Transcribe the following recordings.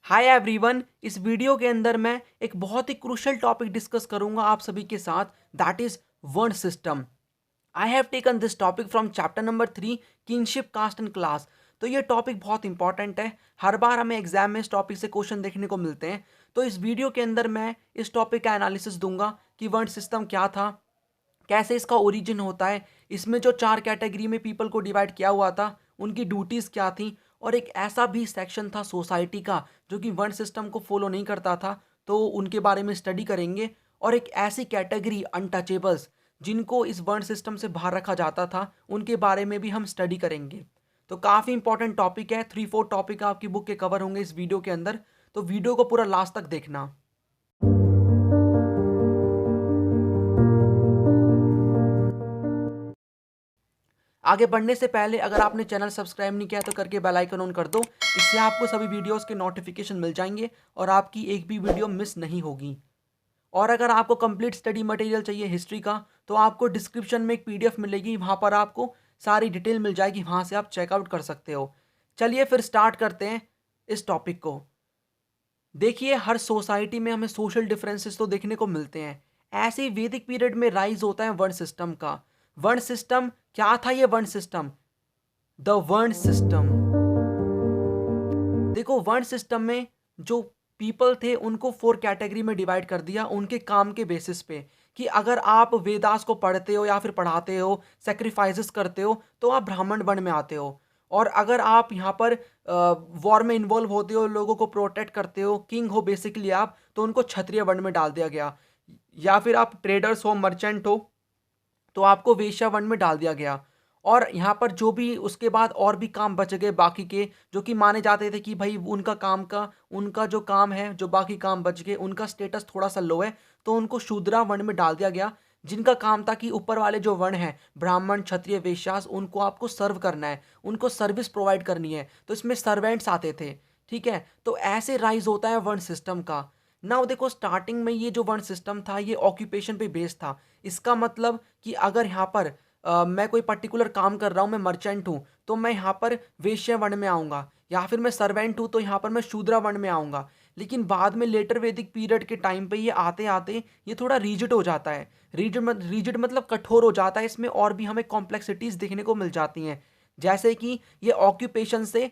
Hi everyone. इस video के अंदर मैं एक बहुत ही क्रूशियल टॉपिक डिस्कस करूंगा आप सभी के साथ, that is varna system. I have taken this topic from chapter number 3 kinship caste and class. तो ये टॉपिक बहुत इंपॉर्टेंट है, हर बार हमें एग्जाम में इस टॉपिक से क्वेश्चन देखने को मिलते हैं। तो इस वीडियो के अंदर मैं इस टॉपिक का एनालिसिस दूंगा कि वर्ण सिस्टम क्या था, कैसे इसका ओरिजिन होता है, इसमें जो 4 कैटेगरी में पीपल को डिवाइड किया हुआ था उनकी ड्यूटीज़ क्या थी, और एक ऐसा भी सेक्शन था सोसाइटी का जो कि वर्ण सिस्टम को फॉलो नहीं करता था, तो उनके बारे में स्टडी करेंगे। और एक ऐसी कैटेगरी अनटचेबल्स जिनको इस वर्ण सिस्टम से बाहर रखा जाता था, उनके बारे में भी हम स्टडी करेंगे। तो काफ़ी इंपॉर्टेंट टॉपिक है, 3-4 टॉपिक आपकी बुक के कवर होंगे इस वीडियो के अंदर, तो वीडियो को पूरा लास्ट तक देखना। आगे बढ़ने से पहले अगर आपने चैनल सब्सक्राइब नहीं किया तो करके बेल आइकन ऑन कर दो, इससे आपको सभी वीडियोस के नोटिफिकेशन मिल जाएंगे और आपकी एक भी वीडियो मिस नहीं होगी। और अगर आपको कंप्लीट स्टडी मटेरियल चाहिए हिस्ट्री का, तो आपको डिस्क्रिप्शन में एक पीडीएफ मिलेगी, वहाँ पर आपको सारी डिटेल मिल जाएगी, वहाँ से आप चेकआउट कर सकते हो। चलिए फिर स्टार्ट करते हैं इस टॉपिक को। देखिए, हर सोसाइटी में हमें सोशल डिफरेंसेस तो देखने को मिलते हैं। ऐसे ही वैदिक पीरियड में राइज होता है वर्ण सिस्टम का। वर्ण सिस्टम क्या था? ये वर्ण सिस्टम, द वर्ण सिस्टम। देखो, वर्ण सिस्टम में जो पीपल थे उनको 4 कैटेगरी में डिवाइड कर दिया उनके काम के बेसिस पे, कि अगर आप वेदास को पढ़ते हो या फिर पढ़ाते हो, सेक्रीफाइसेस करते हो, तो आप ब्राह्मण वर्ण में आते हो। और अगर आप यहाँ पर वॉर में इन्वॉल्व होते हो, लोगों को प्रोटेक्ट करते हो, किंग हो बेसिकली आप, तो उनको क्षत्रिय वर्ण में डाल दिया गया। या फिर आप ट्रेडर्स हो, मर्चेंट हो, तो आपको वेश्या वर्ण में डाल दिया गया। और यहाँ पर जो भी उसके बाद और भी काम बच गए बाकी के, जो कि माने जाते थे कि भाई उनका जो काम है, जो बाकी काम बच गए, उनका स्टेटस थोड़ा सा लो है, तो उनको शूद्रा वर्ण में डाल दिया गया। जिनका काम था कि ऊपर वाले जो वर्ण हैं, ब्राह्मण, क्षत्रिय, वैश्यास, उनको आपको सर्व करना है, उनको सर्विस प्रोवाइड करनी है, तो इसमें सर्वेंट्स आते थे। ठीक है, तो ऐसे राइज होता है वर्ण सिस्टम का। नाउ देखो, स्टार्टिंग में ये जो वर्ण सिस्टम था ये ऑक्यूपेशन पे बेस्ड था। इसका मतलब कि अगर यहाँ पर मैं कोई पर्टिकुलर काम कर रहा हूँ, मैं मर्चेंट हूँ, तो मैं यहाँ पर वैश्य वर्ण में आऊँगा, या फिर मैं सर्वेंट हूँ तो यहाँ पर मैं शूद्रा वर्ण में आऊँगा। लेकिन बाद में लेटर वैदिक पीरियड के टाइम पे ये आते आते ये थोड़ा रिजिड हो जाता है। रिजिड मतलब कठोर हो जाता है, इसमें और भी हमें कॉम्प्लेक्सिटीज़ देखने को मिल जाती हैं। जैसे कि ये ऑक्यूपेशन से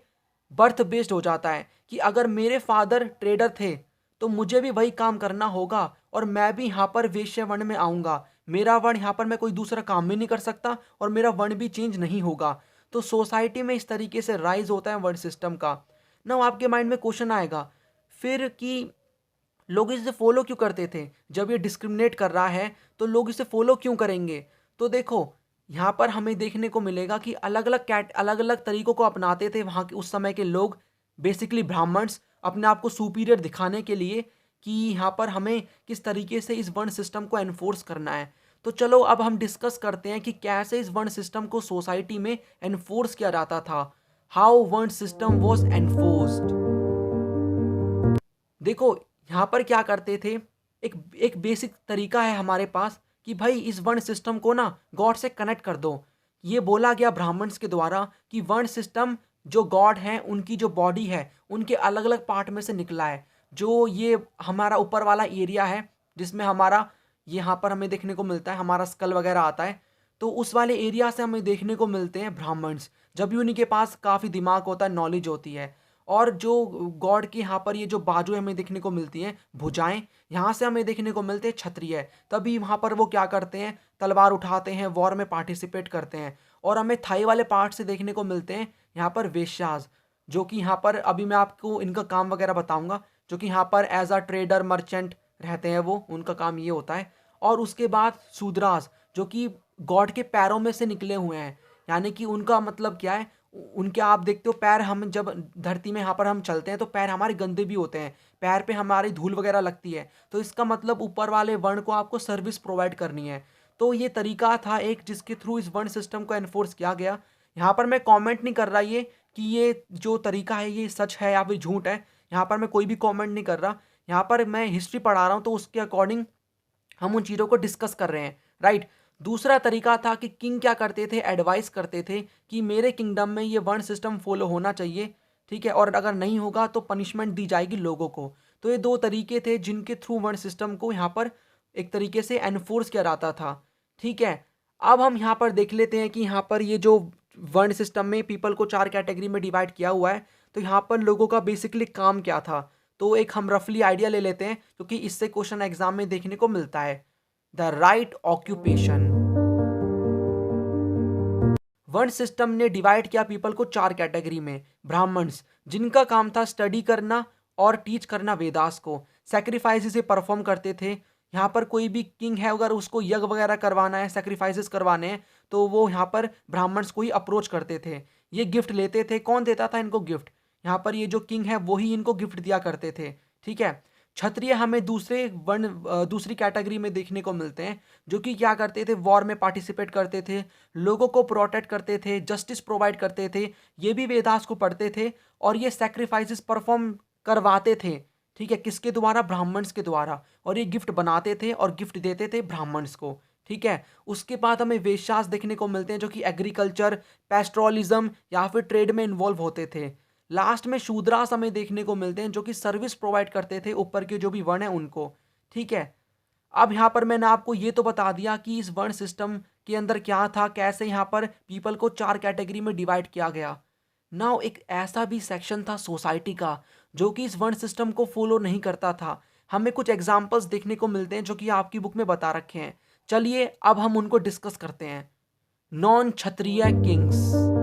बर्थ बेस्ड हो जाता है, कि अगर मेरे फादर ट्रेडर थे तो मुझे भी वही काम करना होगा, और मैं भी यहाँ पर वैश्य वर्ण में आऊँगा। मेरा वर्ण यहाँ पर मैं कोई दूसरा काम भी नहीं कर सकता, और मेरा वर्ण भी चेंज नहीं होगा। तो सोसाइटी में इस तरीके से राइज होता है वर्ण सिस्टम का। ना आपके माइंड में क्वेश्चन आएगा फिर कि लोग इसे फॉलो क्यों करते थे? जब ये डिस्क्रिमिनेट कर रहा है तो लोग इसे फॉलो क्यों करेंगे? तो देखो, यहाँ पर हमें देखने को मिलेगा कि अलग अलग तरीकों को अपनाते थे वहाँ के उस समय के लोग। बेसिकली ब्राह्मण्स अपने आप को सुपीरियर दिखाने के लिए, कि यहाँ पर हमें किस तरीके से इस वर्ण सिस्टम को एनफोर्स करना है। तो चलो अब हम डिस्कस करते हैं कि कैसे इस वर्ण सिस्टम को सोसाइटी में एनफोर्स किया जाता था। हाउ वर्ण सिस्टम वॉज एनफोर्स्ड। देखो, यहाँ पर क्या करते थे, एक एक बेसिक तरीका है हमारे पास कि भाई इस वर्ण सिस्टम को ना गॉड से कनेक्ट कर दो। ये बोला गया ब्राह्मण्स के द्वारा कि वर्ण सिस्टम जो गॉड हैं उनकी जो बॉडी है उनके अलग अलग पार्ट में से निकला है। जो ये हमारा ऊपर वाला एरिया है जिसमें हमारा यहाँ पर हमें देखने को मिलता है, हमारा स्कल वगैरह आता है, तो उस वाले एरिया से हमें देखने को मिलते हैं ब्राह्मण्स। जब भी उन्हीं के पास काफ़ी दिमाग होता है, नॉलेज होती है। और जो गॉड की यहाँ पर ये जो बाजू हमें देखने को मिलती हैं, भुजाएं, यहाँ से हमें देखने को मिलते हैं क्षत्रिय। तभी वहाँ पर वो क्या करते हैं, तलवार उठाते हैं, वॉर में पार्टिसिपेट करते हैं। और हमें थाई वाले पार्ट से देखने को मिलते हैं यहाँ पर वेश्याज, जो कि यहाँ पर अभी मैं आपको इनका काम वगैरह बताऊँगा, जो कि यहाँ पर एज अ ट्रेडर मर्चेंट रहते हैं, वो उनका काम ये होता है। और उसके बाद शूद्रास, जो कि गॉड के पैरों में से निकले हुए हैं, यानी कि उनका मतलब क्या है, उनके आप देखते हो पैर, हम जब धरती में यहाँ पर हम चलते हैं तो पैर हमारे गंदे भी होते हैं, पैर पे हमारी धूल वगैरह लगती है, तो इसका मतलब ऊपर वाले वर्ण को आपको सर्विस प्रोवाइड करनी है। तो ये तरीका था एक जिसके थ्रू इस वर्ण सिस्टम को एनफोर्स किया गया। यहाँ पर मैं कमेंट नहीं कर रहा ये कि ये जो तरीका है ये सच है या फिर झूठ है, यहाँ पर मैं कोई भी कमेंट नहीं कर रहा। यहाँ पर मैं हिस्ट्री पढ़ा रहा हूँ, तो उसके अकॉर्डिंग हम उन चीज़ों को डिस्कस कर रहे हैं, राइट। दूसरा तरीका था कि किंग क्या करते थे, एडवाइस करते थे कि मेरे किंगडम में ये वर्ण सिस्टम फॉलो होना चाहिए, ठीक है, और अगर नहीं होगा तो पनिशमेंट दी जाएगी लोगों को। तो ये 2 तरीके थे जिनके थ्रू वर्ण सिस्टम को यहाँ पर एक तरीके से एनफोर्स किया जाता था, ठीक है। अब हम यहाँ पर देख लेते हैं कि यहाँ पर ये जो वर्ण सिस्टम में पीपल को 4 कैटेगरी में डिवाइड किया हुआ है, तो यहाँ पर लोगों का बेसिकली काम क्या था। तो एक हम रफली आइडिया ले लेते हैं, क्योंकि इससे क्वेश्चन एग्जाम में देखने को मिलता है। The right occupation. वर्ण सिस्टम ने डिवाइड किया पीपल को 4 कैटेगरी में। ब्राह्मण्स, जिनका काम था स्टडी करना और टीच करना वेदास को, सेक्रीफाइसेस से परफॉर्म करते थे। यहाँ पर कोई भी किंग है, अगर उसको यज्ञ वगैरह करवाना है, सेक्रीफाइसेस करवाने हैं, तो वो यहाँ पर ब्राह्मण्स को ही अप्रोच करते थे। ये गिफ्ट लेते थे। कौन देता था इनको गिफ्ट? यहाँ पर ये जो किंग है वही इनको गिफ्ट दिया करते थे, ठीक है। क्षत्रिय हमें दूसरी कैटेगरी में देखने को मिलते हैं, जो कि क्या करते थे, वॉर में पार्टिसिपेट करते थे, लोगों को प्रोटेक्ट करते थे, जस्टिस प्रोवाइड करते थे, ये भी वेदास को पढ़ते थे, और ये सैक्रिफाइसेस परफॉर्म करवाते थे, ठीक है। किसके द्वारा? ब्राह्मण्स के द्वारा। और ये गिफ्ट बनाते थे और गिफ्ट देते थे ब्राह्मण्स को, ठीक है। उसके बाद हमें वेश्यास देखने को मिलते हैं, जो कि एग्रीकल्चर, पेस्ट्रोलिज्म या फिर ट्रेड में इन्वॉल्व होते थे। लास्ट में शूद्रास हमें देखने को मिलते हैं, जो कि सर्विस प्रोवाइड करते थे ऊपर के जो भी वर्ण है उनको, ठीक है। अब यहाँ पर मैंने आपको ये तो बता दिया कि इस वर्ण सिस्टम के अंदर क्या था, कैसे यहाँ पर पीपल को 4 कैटेगरी में डिवाइड किया गया। नाउ एक ऐसा भी सेक्शन था सोसाइटी का, जो कि इस वर्ण सिस्टम को फॉलो नहीं करता था। हमें कुछ एग्जाम्पल्स देखने को मिलते हैं जो कि आपकी बुक में बता रखे हैं। चलिए अब हम उनको डिस्कस करते हैं। नॉन क्षत्रिय किंग्स।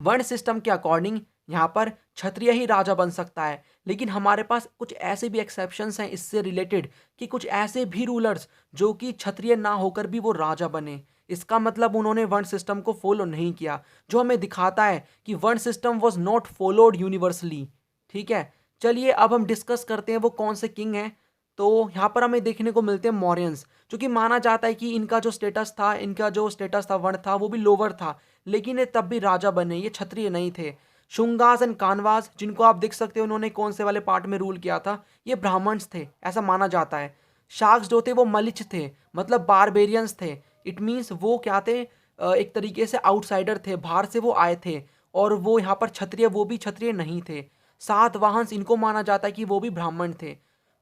वर्ण सिस्टम के अकॉर्डिंग यहाँ पर क्षत्रिय ही राजा बन सकता है, लेकिन हमारे पास कुछ ऐसे भी एक्सेप्शंस हैं इससे रिलेटेड, कि कुछ ऐसे भी रूलर्स जो कि क्षत्रिय ना होकर भी वो राजा बने। इसका मतलब उन्होंने वर्ण सिस्टम को फॉलो नहीं किया, जो हमें दिखाता है कि वर्ण system was not followed universally, ठीक है। चलिए अब हम डिस्कस करते हैं वो कौन से किंग हैं। तो यहाँ पर हमें देखने को मिलते हैं मौर्यंस, जो कि माना जाता है कि इनका जो स्टेटस था वर्ण था, वो भी लोअर था, लेकिन ये तब भी राजा बने, ये क्षत्रिय नहीं थे। शुंगास एंड कानवास, जिनको आप देख सकते हो उन्होंने कौन से वाले पार्ट में रूल किया था, ये ब्राह्मण्स थे, ऐसा माना जाता है। शाक्स जो थे वो मलिच थे, मतलब बारबेरियंस थे। इट मीन्स वो क्या थे, एक तरीके से आउटसाइडर थे, बाहर से वो आए थे, और वो यहाँ पर क्षत्रिय, वो भी क्षत्रिय नहीं थे। सातवाहंस, इनको माना जाता है कि वो भी ब्राह्मण थे।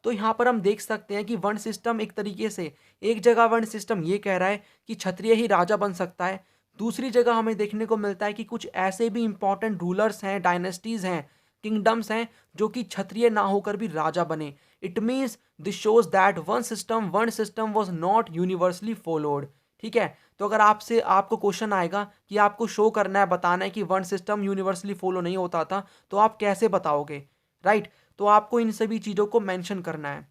तो यहाँ पर हम देख सकते हैं कि वर्ण सिस्टम एक तरीके से, एक जगह वर्ण सिस्टम ये कह रहा है कि क्षत्रिय ही राजा बन सकता है, दूसरी जगह हमें देखने को मिलता है कि कुछ ऐसे भी इंपॉर्टेंट रूलर्स हैं, डायनेस्टीज हैं, किंगडम्स हैं, जो कि क्षत्रिय ना होकर भी राजा बने। It means this shows that varna system was not universally followed, ठीक है। तो अगर आपको क्वेश्चन आएगा कि आपको शो करना है, बताना है कि वर्ण सिस्टम यूनिवर्सली फॉलो नहीं होता था, तो आप कैसे बताओगे, राइट। तो आपको इन सभी चीज़ों को मेंशन करना है।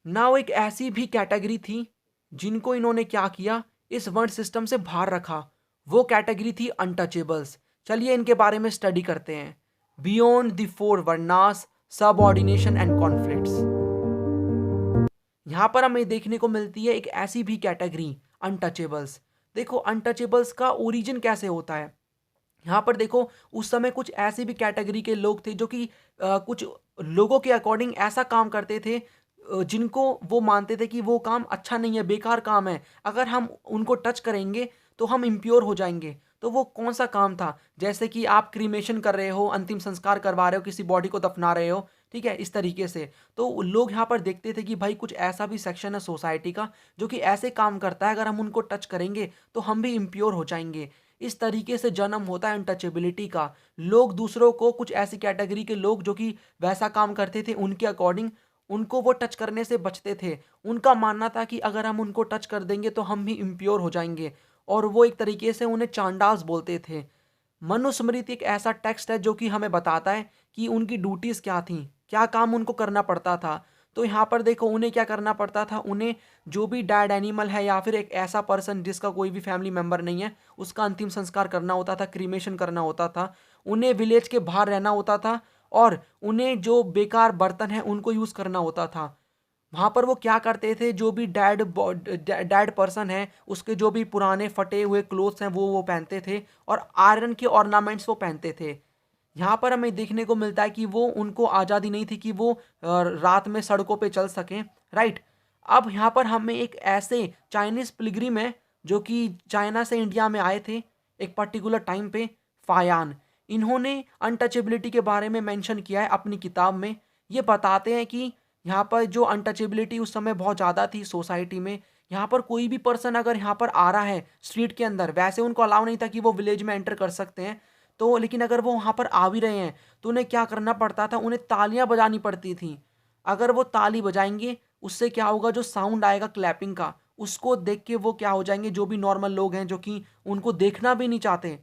नाउ एक ऐसी भी कैटेगरी थी जिनको इन्होंने क्या किया, इस वर्ण सिस्टम से बाहर रखा। वो कैटेगरी थी अनटचेबल्स। चलिए इनके बारे में स्टडी करते हैं। Beyond the 4 varnas, subordination and conflicts. यहां पर हमें देखने को मिलती है एक ऐसी भी कैटेगरी, अनटचेबल्स। देखो अनटचेबल्स का ओरिजिन कैसे होता है। यहाँ पर देखो, उस समय कुछ ऐसे भी कैटेगरी के लोग थे जो कि कुछ लोगों के अकॉर्डिंग ऐसा काम करते थे जिनको वो मानते थे कि वो काम अच्छा नहीं है, बेकार काम है, अगर हम उनको टच करेंगे तो हम इम्प्योर हो जाएंगे। तो वो कौन सा काम था? जैसे कि आप क्रीमेशन कर रहे हो, अंतिम संस्कार करवा रहे हो, किसी बॉडी को दफना रहे हो, ठीक है, इस तरीके से। तो लोग यहाँ पर देखते थे कि भाई कुछ ऐसा भी सेक्शन है सोसाइटी का जो कि ऐसे काम करता है, अगर हम उनको टच करेंगे तो हम भी इम्प्योर हो जाएंगे। इस तरीके से जन्म होता है अनटचेबिलिटी का। लोग दूसरों को, कुछ ऐसी कैटेगरी के लोग जो कि वैसा काम करते थे उनके अकॉर्डिंग, उनको वो टच करने से बचते थे। उनका मानना था कि अगर हम उनको टच कर देंगे तो हम भी इम्प्योर हो जाएंगे, और वो एक तरीके से उन्हें चांडाल्स बोलते थे। मनुस्मृति एक ऐसा टेक्स्ट है जो कि हमें बताता है कि उनकी ड्यूटीज़ क्या थी, क्या काम उनको करना पड़ता था। तो यहाँ पर देखो उन्हें क्या करना पड़ता था, उन्हें जो भी डेड एनिमल है या फिर एक ऐसा पर्सन जिसका कोई भी फैमिली मेम्बर नहीं है, उसका अंतिम संस्कार करना होता था, क्रीमेशन करना होता था। उन्हें विलेज के बाहर रहना होता था, और उन्हें जो बेकार बर्तन है उनको यूज़ करना होता था। वहाँ पर वो क्या करते थे, जो भी डेड पर्सन है उसके जो भी पुराने फटे हुए क्लोथ्स हैं वो पहनते थे, और आयरन के ऑर्नामेंट्स वो पहनते थे। यहाँ पर हमें देखने को मिलता है कि वो, उनको आज़ादी नहीं थी कि वो रात में सड़कों पे चल सकें, राइट। अब यहाँ पर हमें एक ऐसे चाइनीज़ पिलग्रिम है जो कि चाइना से इंडिया में आए थे एक पर्टिकुलर टाइम पे, फायान। इन्होंने अनटचेबिलिटी के बारे में मेंशन किया है अपनी किताब में। ये बताते हैं कि यहाँ पर जो अनटचेबिलिटी उस समय बहुत ज़्यादा थी सोसाइटी में, यहाँ पर कोई भी पर्सन अगर यहाँ पर आ रहा है स्ट्रीट के अंदर, वैसे उनको अलाउ नहीं था कि वो विलेज में एंटर कर सकते हैं, तो लेकिन अगर वो वहाँ पर आ भी रहे हैं तो उन्हें क्या करना पड़ता था, उन्हें तालियां बजानी पड़ती थी। अगर वो ताली बजाएंगे उससे क्या होगा, जो साउंड आएगा क्लैपिंग का, उसको देख के वो क्या हो जाएंगे, जो भी नॉर्मल लोग हैं जो कि उनको देखना भी नहीं चाहते,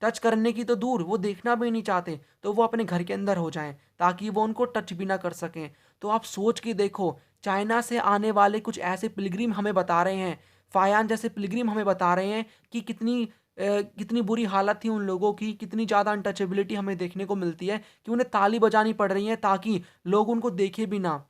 टच करने की तो दूर, वो देखना भी नहीं चाहते, तो वो अपने घर के अंदर हो जाएं ताकि वो उनको टच भी ना कर सकें। तो आप सोच के देखो, चाइना से आने वाले कुछ ऐसे पिलग्रिम हमें बता रहे हैं, फायान जैसे पिलग्रिम हमें बता रहे हैं कि कितनी बुरी हालत थी उन लोगों की, कितनी ज़्यादा अनटचेबिलिटी हमें देखने को मिलती है कि उन्हें ताली बजानी पड़ रही है ताकि लोग उनको देखे भी ना।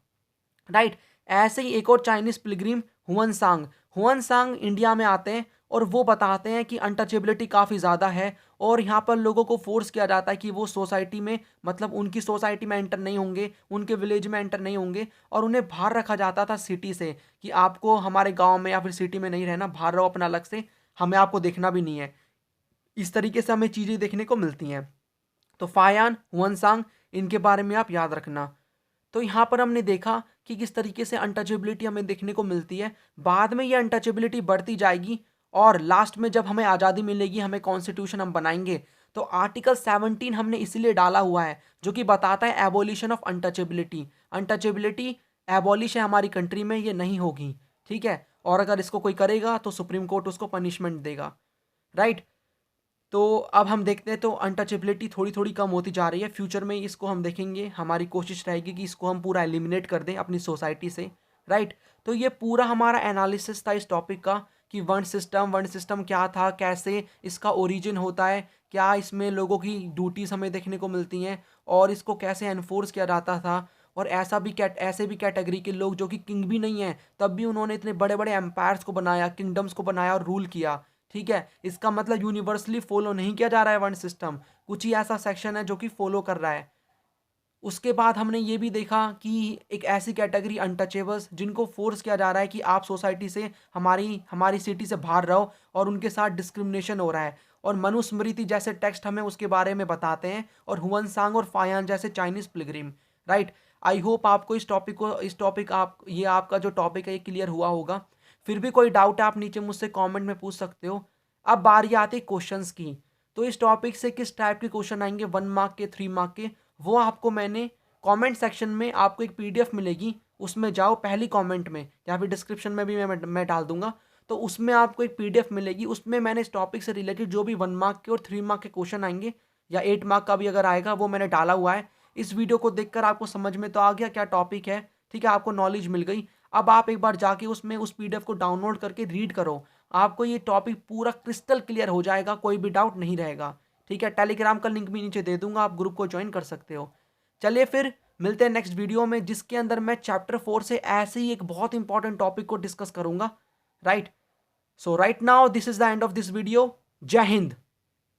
राइट। ऐसे ही एक और चाइनीज पिलग्रिम हुआनसांग इंडिया में आते हैं और वो बताते हैं कि अनटचेबिलिटी काफ़ी ज़्यादा है और यहाँ पर लोगों को फोर्स किया जाता है कि वो सोसाइटी में, मतलब उनकी सोसाइटी में एंटर नहीं होंगे, उनके विलेज में एंटर नहीं होंगे, और उन्हें बाहर रखा जाता था सिटी से कि आपको हमारे गांव में या फिर सिटी में नहीं रहना, बाहर रहो अपना अलग से, हमें आपको देखना भी नहीं है। इस तरीके से हमें चीज़ें देखने को मिलती हैं। तो फायान, हुआनसांग, इनके बारे में आप याद रखना। तो यहाँ पर हमने देखा कि किस तरीके से अनटचेबिलिटी हमें देखने को मिलती है। बाद में ये अनटचेबिलिटी बढ़ती जाएगी और लास्ट में जब हमें आज़ादी मिलेगी, हमें कॉन्स्टिट्यूशन हम बनाएंगे, तो आर्टिकल 17 हमने इसलिए डाला हुआ है जो कि बताता है abolition of untouchability. Untouchability abolish है हमारी कंट्री में, ये नहीं होगी, ठीक है। और अगर इसको कोई करेगा तो सुप्रीम कोर्ट उसको पनिशमेंट देगा। राइट। तो अब हम देखते हैं, तो अनटचेबिलिटी थोड़ी थोड़ी कम होती जा रही है। फ्यूचर में इसको हम देखेंगे, हमारी कोशिश रहेगी कि इसको हम पूरा एलिमिनेट कर दें अपनी सोसाइटी से। राइट। तो ये पूरा हमारा एनालिसिस था इस टॉपिक का कि वर्ण सिस्टम क्या था, कैसे इसका ओरिजिन होता है, क्या इसमें लोगों की ड्यूटीज़ हमें देखने को मिलती हैं और इसको कैसे एनफोर्स किया जाता था। और ऐसे भी कैटेगरी के लोग जो कि किंग भी नहीं हैं, तब भी उन्होंने इतने बड़े बड़े एम्पायर्स को बनाया, किंगडम्स को बनाया और रूल किया। ठीक है। इसका मतलब यूनिवर्सली फॉलो नहीं किया जा रहा है वन सिस्टम, कुछ ही ऐसा सेक्शन है जो कि फॉलो कर रहा है। उसके बाद हमने ये भी देखा कि एक ऐसी कैटेगरी अनटचेबल्स, जिनको फोर्स किया जा रहा है कि आप सोसाइटी से, हमारी हमारी सिटी से बाहर रहो, और उनके साथ डिस्क्रिमिनेशन हो रहा है। और मनुस्मृति जैसे टेक्स्ट हमें उसके बारे में बताते हैं, और हुआनसांग और फायान जैसे Chinese Pilgrim. Right. I hope आपको ये आपका जो टॉपिक है ये क्लियर हुआ होगा। फिर भी कोई डाउट है आप नीचे मुझसे कमेंट में पूछ सकते हो। अब बारी आती है क्वेश्चंस की। तो इस टॉपिक से किस टाइप के क्वेश्चन आएंगे, 1 मार्क के, 3 मार्क के, वो आपको मैंने कमेंट सेक्शन में आपको एक पीडीएफ मिलेगी, उसमें जाओ पहली कमेंट में, या फिर डिस्क्रिप्शन में भी मैं डाल दूंगा। तो उसमें आपको एक पीडीएफ मिलेगी, उसमें मैंने इस टॉपिक से रिलेटेड जो भी 1 मार्क के और 3 मार्क के क्वेश्चन आएंगे, या 8 मार्क का भी अगर आएगा, वो मैंने डाला हुआ है। इस वीडियो को देखकर आपको समझ में तो आ गया क्या टॉपिक है, ठीक है, आपको नॉलेज मिल गई। अब आप एक बार जाके उसमें उस पीडीएफ को डाउनलोड करके रीड करो, आपको ये टॉपिक पूरा क्रिस्टल क्लियर हो जाएगा, कोई भी डाउट नहीं रहेगा। ठीक है। टेलीग्राम का लिंक भी नीचे दे दूंगा, आप ग्रुप को ज्वाइन कर सकते हो। चलिए फिर मिलते हैं नेक्स्ट वीडियो में, जिसके अंदर मैं चैप्टर 4 से ऐसे ही एक बहुत इंपॉर्टेंट टॉपिक को डिस्कस करूंगा। Right. So right now this is the end of this video. जय हिंद।